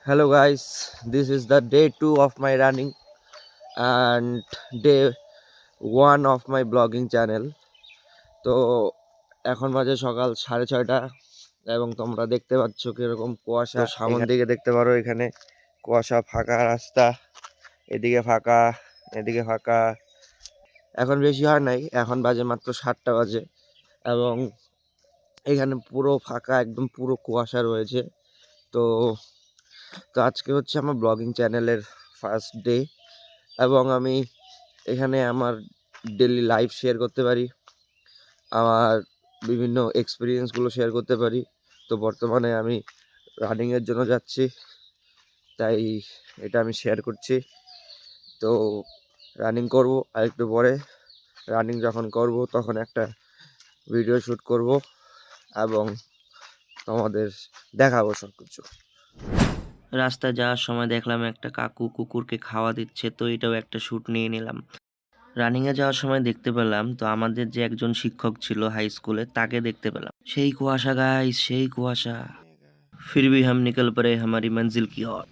Hello guys, this is the day 2 of my running and day 1 of my blogging channel. তো এখন বাজে সকাল 6:30 এবং তোমরা দেখতে পাচ্ছ কিরকম কুয়াশা। সামন দিকে দেখতে পারো, এখানে কুয়াশা, ফাঁকা রাস্তা, এদিকে ফাঁকা, এদিকে ফাঁকা। এখন বেশি হয় নাই, এখন বাজে মাত্র 7টা বাজে এবং এখানে পুরো ফাঁকা, একদম পুরো কুয়াশা রয়েছে। তো আজকে হচ্ছে আমার ব্লগিং চ্যানেলের ফার্স্ট ডে এবং আমি এখানে আমার ডেইলি লাইফ শেয়ার করতে পারি, আমার বিভিন্ন এক্সপিরিয়েন্সগুলো শেয়ার করতে পারি। তো বর্তমানে আমি রানিংয়ের জন্য যাচ্ছি, তাই এটা আমি শেয়ার করছি। তো রানিং করব, আর একটু পরে রানিং যখন করব তখন একটা ভিডিও শ্যুট করব এবং তোমাদের দেখাবো সব কিছু। রাস্তায় যাওয়ার সময় দেখলাম একটা কাকু কুকুরকে খাওয়া দিচ্ছে, তো এটাও একটা শ্যুট নিয়ে নিলাম। রানিংয়ে যাওয়ার সময় দেখতে পেলাম, তো আমাদের যে একজন শিক্ষক ছিল হাই স্কুলে, তাকে দেখতে পেলাম। সেই কুয়াশা গাইস, সেই কুয়াশা। फिर भी हम निकल पड़े हमारी मंजिल की ओर।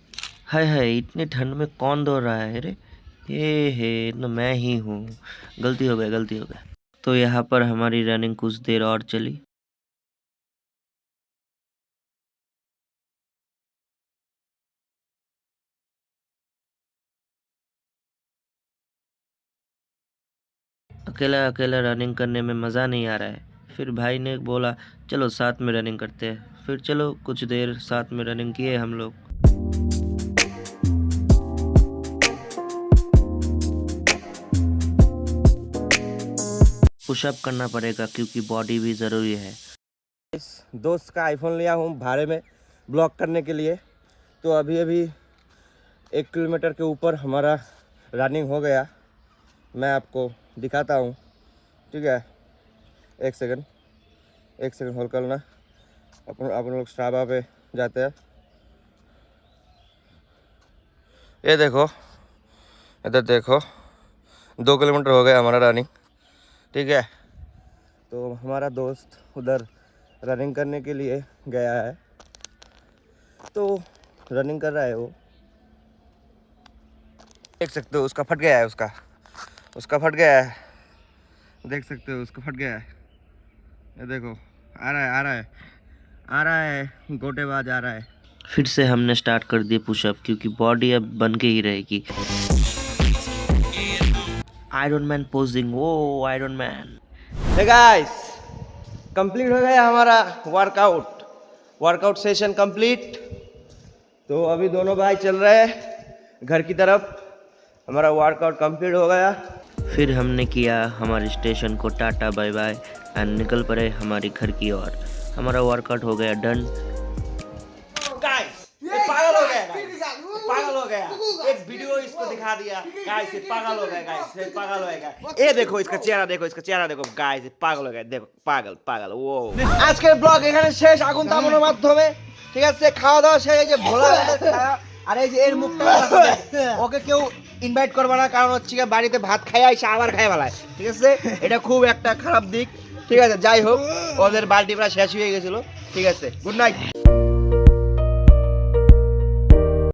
हाय हाय, इतनी ठंड में कौन दौड़ रहा है रे? हे तो मैं ही हूँ। गलती हो गया। तो यहाँ पर हमारी रनिंग कुछ देर और चली। अकेला रनिंग करने में मज़ा नहीं आ रहा है। फिर भाई ने बोला चलो साथ में रनिंग करते हैं। फिर चलो कुछ देर साथ में रनिंग किए हम लोग। पुशअप करना पड़ेगा क्योंकि बॉडी भी ज़रूरी है। दोस्त का आईफोन लिया हूँ भाड़े में ब्लॉग करने के लिए। तो अभी 1 किलोमीटर के ऊपर हमारा रनिंग हो गया। मैं आपको दिखाता हूँ, ठीक है। एक सेकंड होल्ड करना। अपन लोग स्ट्रावा पे जाते हैं। ये देखो, इधर देखो, 2 किलोमीटर हो गया हमारा रनिंग, ठीक है। तो हमारा दोस्त उधर रनिंग करने के लिए गया है, तो रनिंग कर रहा है वो। देख सकते हो, उसका फट गया है, उसका फट गया है, देख सकते हो, उसका फट गया है। ये देखो, आ रहा है गोटेबाज आ रहा है। फिर से हमने स्टार्ट कर दिए पुशअप क्योंकि बॉडी अब बन के ही रहेगी। Iron man posing, oh iron man. Hey guys, complete हो गया हमारा वर्कआउट सेशन कंप्लीट। तो अभी दोनों भाई चल रहे हैं घर की तरफ। हमारा वर्कआउट कंप्लीट हो गया। फिर हमने किया हमारे स्टेशन को टाटा बाय बाय एंड निकल पड़े हमारी घर की ओर। हमारा वर्कआउट हो गया डन। गाइस, ये पागल हो गया, एक वीडियो इसको दिखा दिया। गाइस, ये पागल हो गया। ये देखो इसका चेहरा देखो गाइस, ये पागल हो गया। देखो, पागल वो। আজকের ব্লগ এখানে শেষ আগুন তামানোর মাধ্যমে, ঠিক আছে। খাওয়া দাওয়া শেষ, এই যে ভোলা খাওয়া, আর এই যে এর মুখটা ওকে কেউ ইনভাইট করবে না, কারণ হচ্ছে বাড়িতে ভাত খায় আইসা আবার খায় ফেলায়, ঠিক আছে। এটা খুব একটা খারাপ দিক, ঠিক আছে। যাই হোক, ওদের বালতি প্রায় শেষ হয়ে গেছিল, ঠিক আছে। Good night.